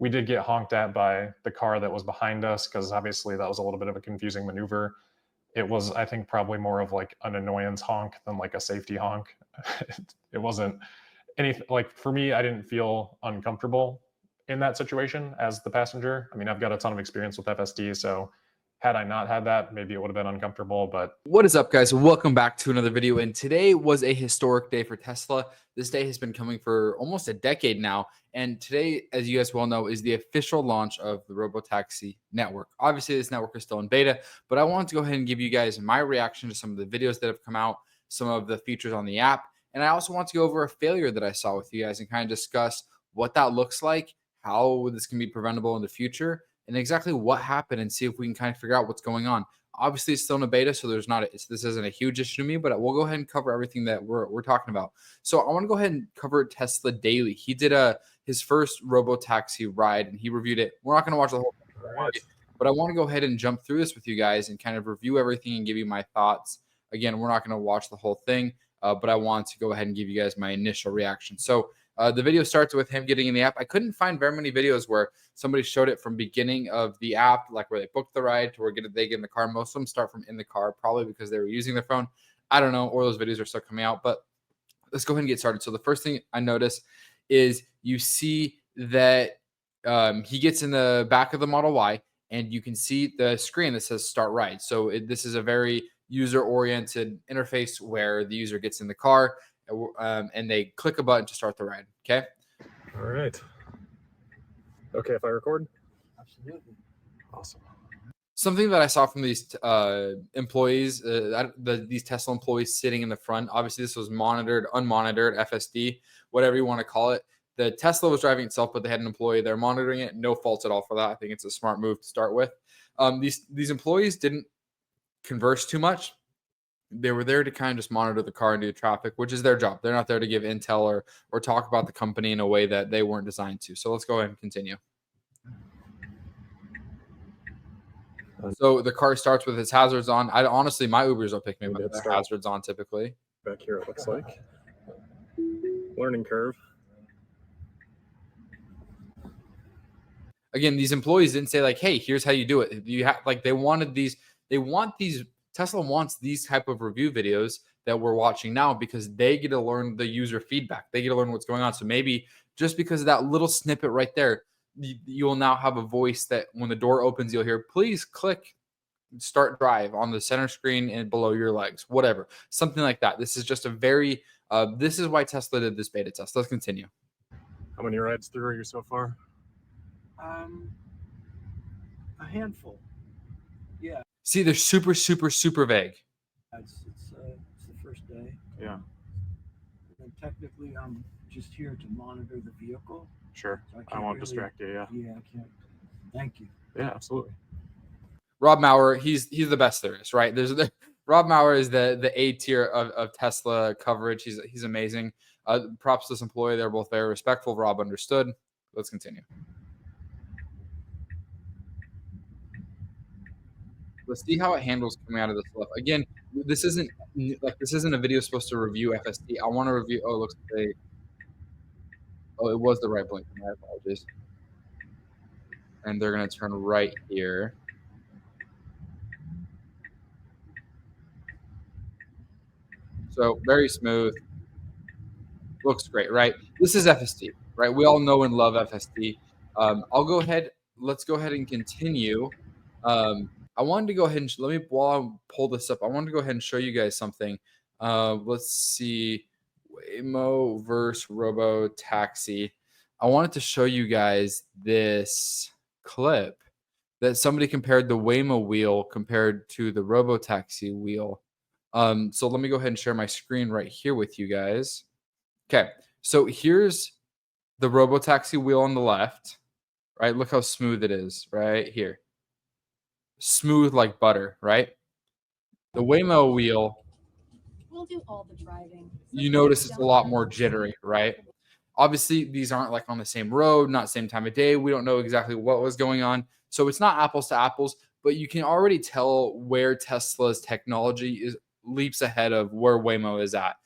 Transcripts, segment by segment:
We did get honked at by the car that was behind us because obviously that was a little bit of a confusing maneuver. It was, I think, probably more of like an annoyance honk than like a safety honk. It wasn't anything like, for me, I didn't feel uncomfortable in that situation as the passenger. I mean, I've got a ton of experience with FSD, so had I not had that, maybe it would have been uncomfortable. But what is up, guys? Welcome back to another video. And today was a historic day for Tesla. This day has been coming for almost a decade now. And today, as you guys well know, is the official launch of the Robotaxi network. Obviously, this network is still in beta, but I wanted to go ahead and give you guys my reaction to some of the videos that have come out, some of the features on the app. And I also want to go over a failure that I saw with you guys and kind of discuss what that looks like, how this can be preventable in the future, and exactly what happened, and see if we can kind of figure out what's going on. Obviously, it's still in a beta, so there's not this isn't a huge issue to me, but we'll go ahead and cover everything that we're talking about. So I want to go ahead and cover Tesla Daily. He did his first Robotaxi ride, and he reviewed it. We're not going to watch the whole thing, but I want to go ahead and jump through this with you guys and kind of review everything and give you my thoughts. Again, we're not going to watch the whole thing, but I want to go ahead and give you guys my initial reaction. So the video starts with him getting in the app. I couldn't find very many videos where somebody showed it from beginning of the app, like where they booked the ride to where they get in the car. Most of them start from in the car, probably because they were using their phone. I don't know, or those videos are still coming out, but let's go ahead and get started. So the first thing I notice is you see that he gets in the back of the Model Y, and you can see the screen that says start ride. So this is a very user-oriented interface where the user gets in the car and they click a button to start the ride. Okay. All right. Okay, if I record? Absolutely. Awesome. Something that I saw from these employees, these Tesla employees sitting in the front, obviously this was monitored, unmonitored, FSD, whatever you want to call it. The Tesla was driving itself, but they had an employee there monitoring it. No faults at all for that. I think it's a smart move to start with. These employees didn't converse too much. They were there to kind of just monitor the car and do traffic, which is their job. They're not there to give intel or talk about the company in a way that they weren't designed to. So let's go ahead and continue. So the car starts with its hazards on. Honestly, my Ubers don't pick me up with their hazards on typically. Back here, it looks like. Learning curve. Again, these employees didn't say like, "Hey, here's how you do it." You have like they want these. Tesla wants these type of review videos that we're watching now because they get to learn the user feedback. They get to learn what's going on. So maybe just because of that little snippet right there, you'll now have a voice that when the door opens, you'll hear, please click start drive on the center screen and below your legs, whatever, something like that. This is just a very, this is why Tesla did this beta test. Let's continue. How many rides through are you so far? A handful. Yeah. See, they're super, super, super vague. It's the first day. Yeah. And technically, I'm just here to monitor the vehicle. Sure. So I won't distract you. Yeah. Yeah, I can't. Thank you. Yeah, absolutely. Rob Maurer, he's the best there is, right? Rob Maurer is the A tier of Tesla coverage. He's amazing. Props to this employee. They're both very respectful. Rob understood. Let's continue. Let's see how it handles coming out of this lift. Again, this isn't a video supposed to review FSD. I want to review. Oh, it looks like it was the right blink. My apologies. And they're gonna turn right here. So very smooth. Looks great, right? This is FSD, right? We all know and love FSD. I'll go ahead. Let's go ahead and continue. I wanted to go ahead and while I pull this up, I wanted to go ahead and show you guys something. Let's see, Waymo versus Robotaxi. I wanted to show you guys this clip that somebody compared the Waymo wheel compared to the Robotaxi wheel. So let me go ahead and share my screen right here with you guys. Okay, so here's the Robotaxi wheel on the left, right? Look how smooth it is right here. Smooth like butter, right? The Waymo wheel, we'll do all the driving. You notice it's a lot more jittery, right? Obviously, these aren't like on the same road, not same time of day. We don't know exactly what was going on. So it's not apples to apples, but you can already tell where Tesla's technology is leaps ahead of where Waymo is at.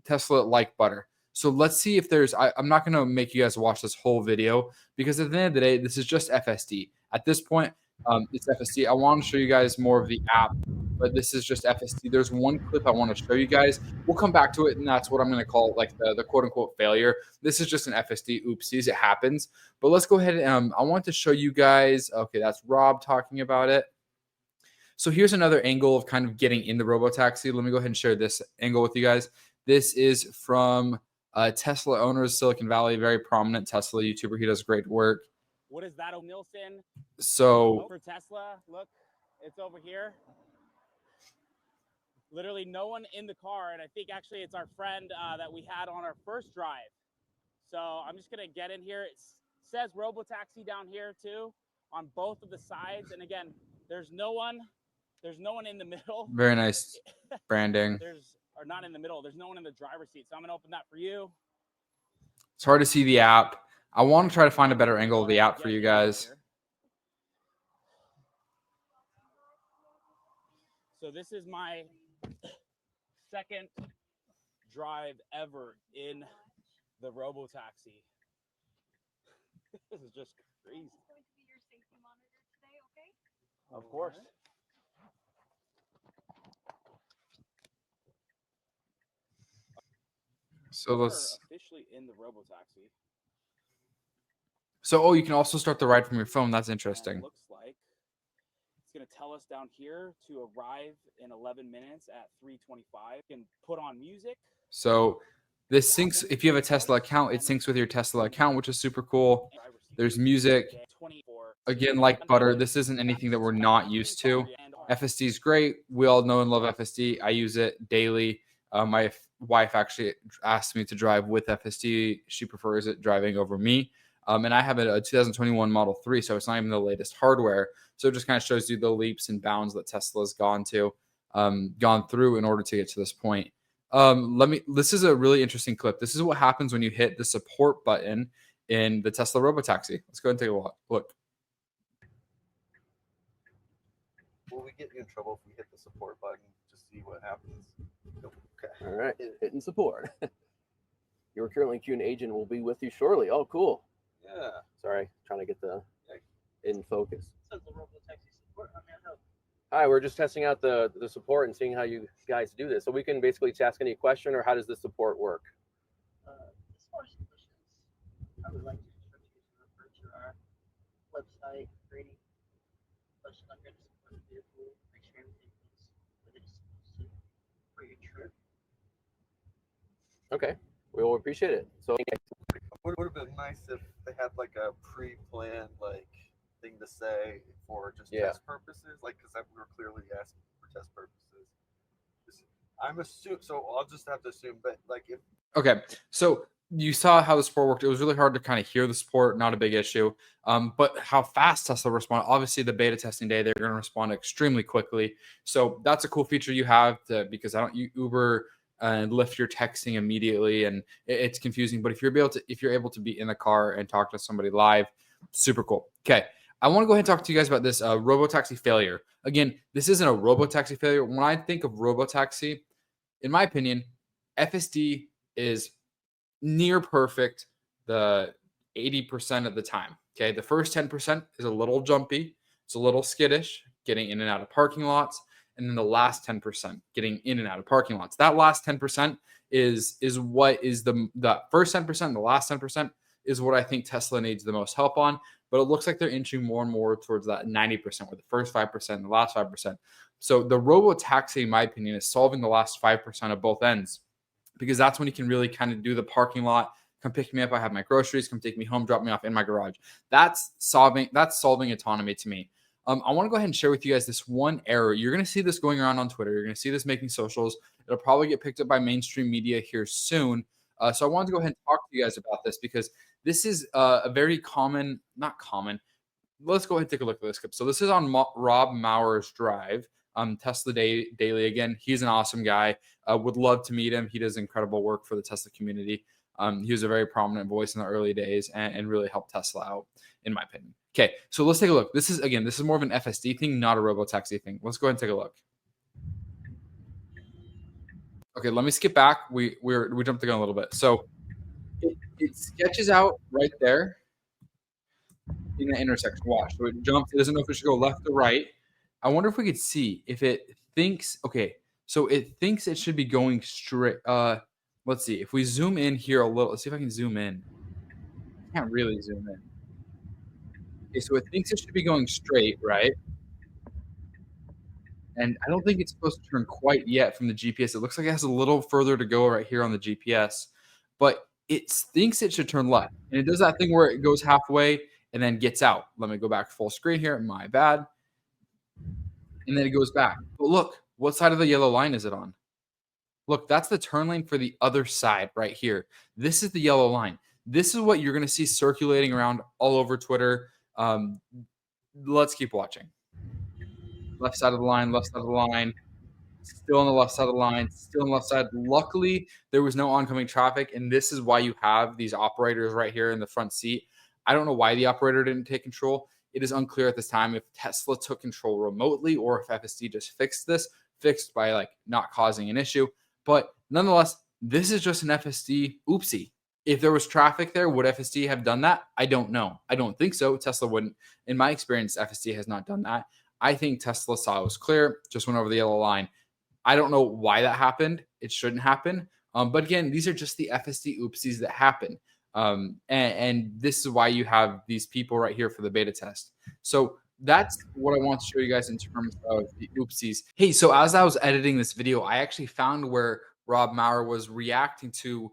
Tesla like butter. So let's see if there's, I'm not going to make you guys watch this whole video because at the end of the day, this is just FSD. At this point, it's FSD. I want to show you guys more of the app, but this is just FSD. There's one clip I want to show you guys. We'll come back to it, and that's what I'm going to call like the quote unquote failure. This is just an FSD oopsies. It happens. But let's go ahead and I want to show you guys. Okay, that's Rob talking about it. So here's another angle of kind of getting in the Robotaxi. Let me go ahead and share this angle with you guys. This is from Tesla owners, Silicon Valley, very prominent Tesla YouTuber. He does great work. What is that, O'Nilson? So for Tesla, look, it's over here. Literally no one in the car, and I think actually it's our friend that we had on our first drive. So I'm just gonna get in here. It says Robotaxi down here too, on both of the sides. And again, there's no one in the middle. very nice branding. Or not in the middle. There's no one in the driver's seat. So I'm gonna open that for you. It's hard to see the app. I want to try to find a better angle of the app for you guys. So this is my second drive ever in the Robotaxi. This is just crazy. It's going to be your safety monitor today, okay? Of course. So let's. Officially in the Robotaxi. So you can also start the ride from your phone. That's interesting. It looks like it's going to tell us down here to arrive in 11 minutes at 3:25. You can put on music. So this syncs. If you have a Tesla account, it syncs with your Tesla account, which is super cool. There's music. Again, like butter, this isn't anything that we're not used to. FSD is great. We all know and love FSD. I use it daily. My wife actually asked me to drive with FSD. She prefers it driving over me. And I have a 2021 Model 3, so it's not even the latest hardware. So it just kind of shows you the leaps and bounds that Tesla's gone through in order to get to this point. This is a really interesting clip. This is what happens when you hit the support button in the Tesla Robotaxi. Let's go ahead and take a look. Will we get you in trouble if we hit the support button to see what happens? Nope. Okay. All right, hitting support. Your currently queuing agent will be with you shortly. Oh, cool. Yeah. Sorry, trying to get the in focus. Robotaxi support. How may I help? Hi, we're just testing out the support and seeing how you guys do this. So we can basically ask any question, or how does the support work? As far as questions, I would like to instruct you to refer to our website for any question on your support vehicle. Make sure everything is what it's supposed to for your trip. Okay, we will appreciate it. So Would have been nice if they had like a pre-planned like thing to say for just test purposes, like because we were clearly asking for test purposes. I'm assuming, so I'll just have to assume, but like if. Okay, so you saw how the support worked. It was really hard to kind of hear the support, not a big issue. But how fast Tesla responded, obviously the beta testing day, they're going to respond extremely quickly. So that's a cool feature you have because I don't Uber and Lyft your texting immediately, and it's confusing. But if you're able to be in the car and talk to somebody live, super cool. Okay, I want to go ahead and talk to you guys about this Robotaxi failure. Again, this isn't a Robotaxi failure. When I think of Robotaxi, in my opinion, FSD is near perfect the 80% of the time. Okay, the first 10% is a little jumpy, it's a little skittish, getting in and out of parking lots. And then the last 10% getting in and out of parking lots. That last 10% is what is the first 10%, the last 10% is what I think Tesla needs the most help on. But it looks like they're inching more and more towards that 90%, where the first 5% and the last 5%. So the Robotaxi, in my opinion, is solving the last 5% of both ends, because that's when you can really kind of do the parking lot. Come pick me up. I have my groceries. Come take me home. Drop me off in my garage. That's solving autonomy to me. I want to go ahead and share with you guys this one error. You're going to see this going around on Twitter. You're going to see this making socials. It'll probably get picked up by mainstream media here soon. So I wanted to go ahead and talk to you guys about this because this is a very common, not common. Let's go ahead and take a look at this clip. So this is on Rob Maurer's drive. Tesla Daily. Again, he's an awesome guy. Would love to meet him. He does incredible work for the Tesla community. He was a very prominent voice in the early days and really helped Tesla out, in my opinion. Okay, so let's take a look. This is more of an FSD thing, not a Robotaxi thing. Let's go ahead and take a look. Okay, let me skip back. We jumped the gun a little bit. So it sketches out right there in the intersection. Watch. So it jumps. It doesn't know if it should go left or right. I wonder if we could see if it thinks, okay, so it thinks it should be going straight. Let's see. If we zoom in here a little, let's see if I can zoom in. I can't really zoom in. Okay, so it thinks it should be going straight, right? And I don't think it's supposed to turn quite yet from the GPS. It looks like it has a little further to go right here on the GPS, but it thinks it should turn left. And it does that thing where it goes halfway and then gets out. Let me go back full screen here. My bad. And then it goes back. But look, what side of the yellow line is it on? Look, that's the turn lane for the other side right here. This is the yellow line. This is what you're going to see circulating around all over Twitter. Let's keep watching. Left side of the line, left side of the line. Still on the left side of the line, still on the left side. Luckily, there was no oncoming traffic, and this is why you have these operators right here in the front seat. I don't know why the operator didn't take control. It is unclear at this time if Tesla took control remotely or if FSD just fixed by like not causing an issue. But nonetheless, this is just an FSD oopsie. If there was traffic there, would FSD have done that? I don't know. I don't think so. Tesla wouldn't. In my experience, FSD has not done that. I think Tesla saw it was clear, just went over the yellow line. I don't know why that happened. It shouldn't happen. But again, these are just the FSD oopsies that happen. And this is why you have these people right here for the beta test. So that's what I want to show you guys in terms of the oopsies. Hey, so as I was editing this video, I actually found where Rob Maurer was reacting to.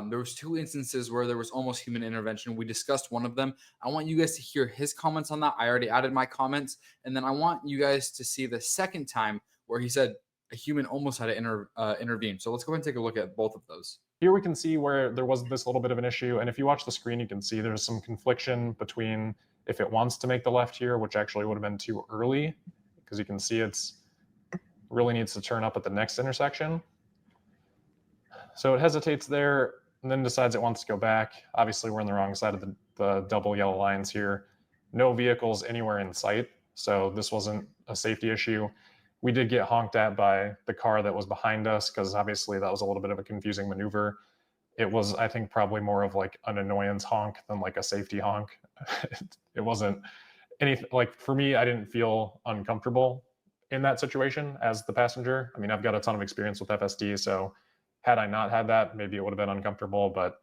There was 2 instances where there was almost human intervention. We discussed one of them. I want you guys to hear his comments on that. I already added my comments. And then I want you guys to see the second time where he said a human almost had to intervene. So let's go ahead and take a look at both of those. Here we can see where there was this little bit of an issue. And if you watch the screen, you can see there's some confliction between if it wants to make the left here, which actually would have been too early, because you can see it's really needs to turn up at the next intersection. So it hesitates there and then decides it wants to go back. Obviously, we're on the wrong side of the double yellow lines here. No vehicles anywhere in sight. So this wasn't a safety issue. We did get honked at by the car that was behind us because obviously that was a little bit of a confusing maneuver. It was, I think, probably more of like an annoyance honk than like a safety honk. It wasn't anything like, for me, I didn't feel uncomfortable in that situation as the passenger. I mean, I've got a ton of experience with FSD, so had I not had that, maybe it would have been uncomfortable, but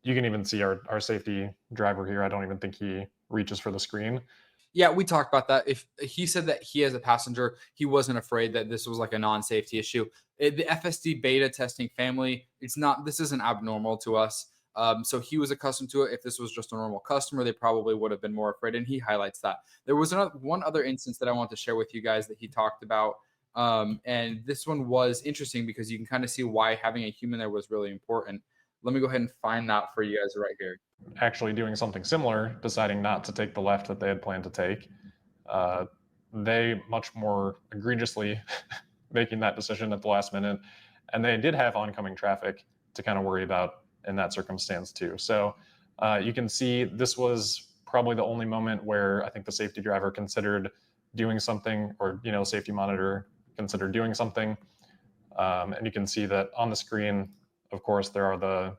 you can even see our safety driver here. I don't even think he reaches for the screen. Yeah, we talked about that. If he said that he, as a passenger, he wasn't afraid that this was like a non-safety issue. The FSD beta testing family, this isn't abnormal to us. So he was accustomed to it. If this was just a normal customer, they probably would have been more afraid. And he highlights that. There was one other instance that I want to share with you guys that he talked about. And this one was interesting because you can kind of see why having a human there was really important. Let me go ahead and find that for you guys right here. Actually doing something similar, deciding not to take the left that they had planned to take. They much more egregiously making that decision at the last minute. And they did have oncoming traffic to kind of worry about in that circumstance too. So you can see this was probably the only moment where I think the safety driver considered doing something, or safety monitor considered doing something. And you can see that on the screen, of course, there are the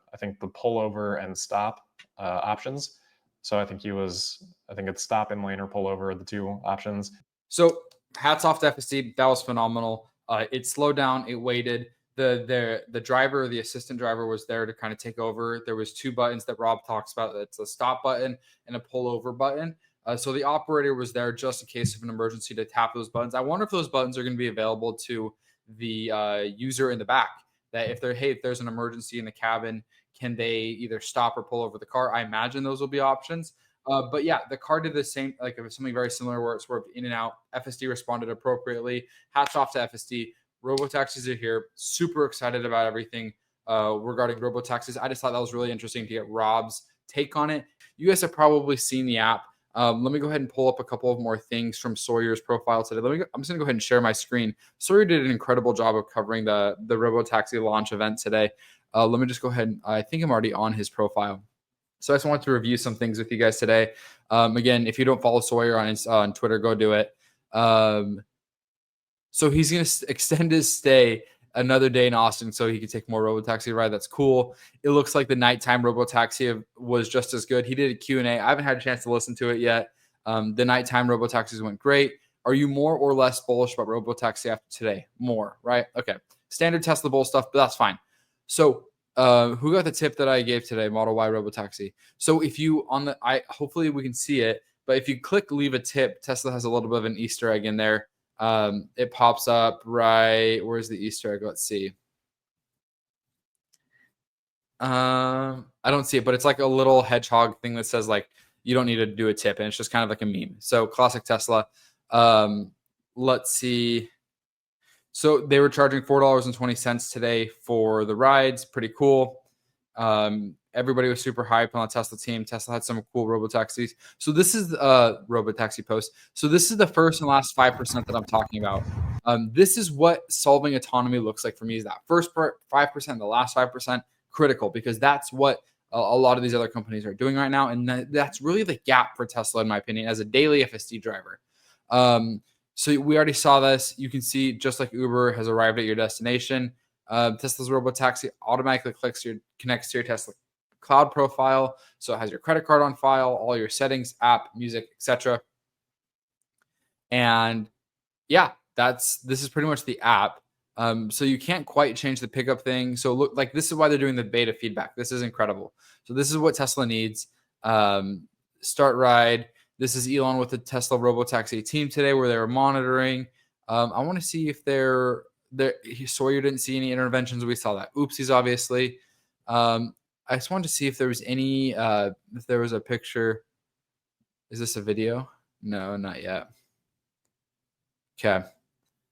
pullover and stop options. So I think it's stop in lane or pullover are the 2 options. So hats off to FSD. That was phenomenal. It slowed down. It waited. The driver, the assistant driver, was there to kind of take over. There was 2 buttons that Rob talks about. It's a stop button and a pullover button. So the operator was there just in case of an emergency to tap those buttons. I wonder if those buttons are going to be available to the user in the back. That if there's an emergency in the cabin, can they either stop or pull over the car? I imagine those will be options. But yeah, the car did the same, like it was something very similar where it swerved in and out. FSD responded appropriately. Hats off to FSD. Robotaxis are here. Super excited about everything regarding Robotaxis. I just thought that was really interesting to get Rob's take on it. You guys have probably seen the app. Let me go ahead and pull up a couple of more things from Sawyer's profile today. I'm just going to go ahead and share my screen. Sawyer did an incredible job of covering the Robotaxi launch event today. Let me just go ahead. I think I'm already on his profile. So I just wanted to review some things with you guys today. Again, if you don't follow Sawyer on Twitter, go do it. So he's going to extend his stay another day in Austin so he could take more Robotaxi ride. That's cool. It looks like the nighttime Robotaxi was just as good. He did a Q&A. I haven't had a chance to listen to it yet. The nighttime Robotaxis went great. Are you more or less bullish about Robotaxi after today? More, right? Okay. Standard Tesla bull stuff, but that's fine. So who got the tip that I gave today, Model Y Robotaxi? So if you hopefully we can see it, but if you click leave a tip, Tesla has a little bit of an Easter egg in there. It pops up right. Where's the Easter egg? Let's see. I don't see it, but it's like a little hedgehog thing that says like, you don't need to do a tip. And it's just kind of like a meme. So classic Tesla. Let's see. So they were charging $4.20 today for the rides. Pretty cool. Everybody was super hyped on the Tesla team. Tesla had some cool Robotaxis. So this is Robotaxi post. So this is the first and last 5% that I'm talking about. This is what solving autonomy looks like for me, is that first 5%, the last 5%, critical, because that's what a lot of these other companies are doing right now. And that's really the gap for Tesla, in my opinion, as a daily FSD driver. So we already saw this. You can see, just like Uber has arrived at your destination, Tesla's Robotaxi automatically connects to your Tesla cloud profile. So it has your credit card on file, all your settings, app, music, etc. And yeah, this is pretty much the app. So you can't quite change the pickup thing. So look, like, this is why they're doing the beta feedback. This is incredible. So this is what Tesla needs. Start ride. This is Elon with the Tesla Robotaxi team today, where they were monitoring. I want to see if Sawyer didn't see any interventions. We saw that. Oopsies, obviously. I just wanted to see if there was any, if there was a picture. Is this a video? No, not yet. Okay.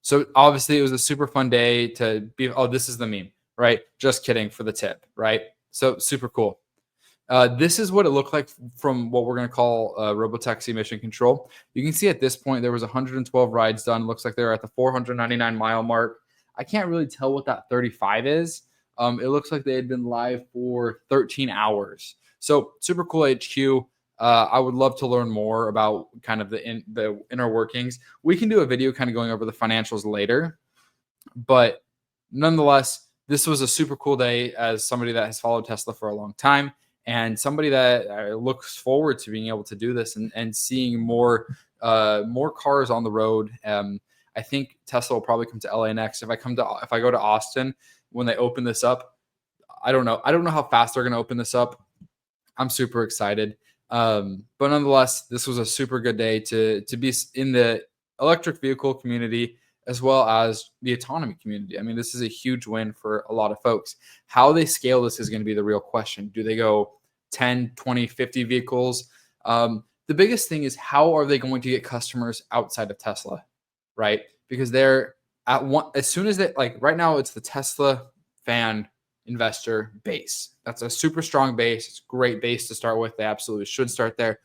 So obviously it was a super fun day to be, oh, this is the meme, right? Just kidding for the tip, right? So super cool. This is what it looked like from what we're going to call Robotaxi mission control. You can see at this point, there was 112 rides done. Looks like they're at the 499 mile mark. I can't really tell what that 35 is. It looks like they had been live for 13 hours. So super cool HQ. I would love to learn more about kind of the inner workings. We can do a video kind of going over the financials later, but nonetheless, this was a super cool day as somebody that has followed Tesla for a long time, and somebody that looks forward to being able to do this and seeing more cars on the road. I think Tesla will probably come to LA next. If I go to Austin when they open this up, I don't know how fast they're going to open this up. I'm super excited. But nonetheless, this was a super good day to be in the electric vehicle community as well as the autonomy community. I mean, this is a huge win for a lot of folks. How they scale this is going to be the real question. Do they go 10, 20, 50 vehicles? The biggest thing is, how are they going to get customers outside of Tesla, right? Because they're at one, as soon as they, like right now, it's the Tesla fan investor base. That's a super strong base. It's a great base to start with. They absolutely should start there.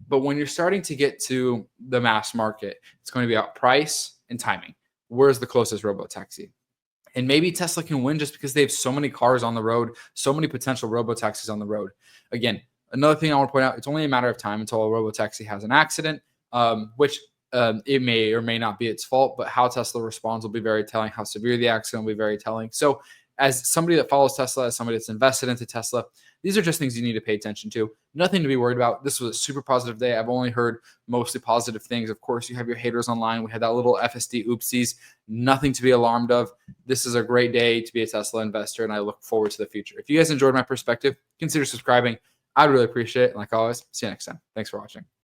But when you're starting to get to the mass market, it's going to be about price and timing. Where's the closest Robotaxi? And maybe Tesla can win just because they have so many cars on the road, so many potential Robotaxis on the road. Again, another thing I want to point out, it's only a matter of time until a Robotaxi has an accident, which it may or may not be its fault, but how Tesla responds will be very telling. How severe the accident will be very telling. So as somebody that follows Tesla, as somebody that's invested into Tesla, these are just things you need to pay attention to. Nothing to be worried about. This was a super positive day. I've only heard mostly positive things. Of course, you have your haters online. We had that little FSD oopsies. Nothing to be alarmed of. This is a great day to be a Tesla investor, and I look forward to the future. If you guys enjoyed my perspective, consider subscribing. I'd really appreciate it. And like always, see you next time. Thanks for watching.